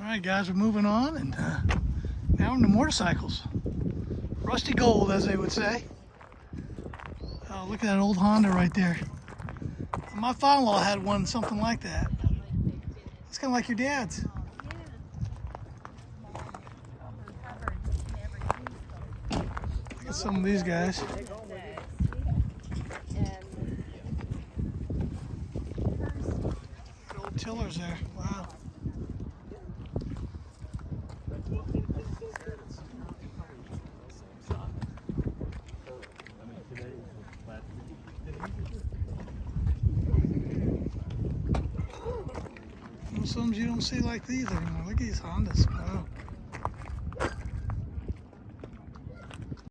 Alright guys, we're moving on, and now we're into motorcycles. Rusty gold, as they would say. Oh, look at that old Honda right there. My father-in-law had one, something like that. It's kind of like your dad's. Look at some of these guys. Old tillers there. Wow. Some you don't see like these anymore. Look at these Hondas. Wow.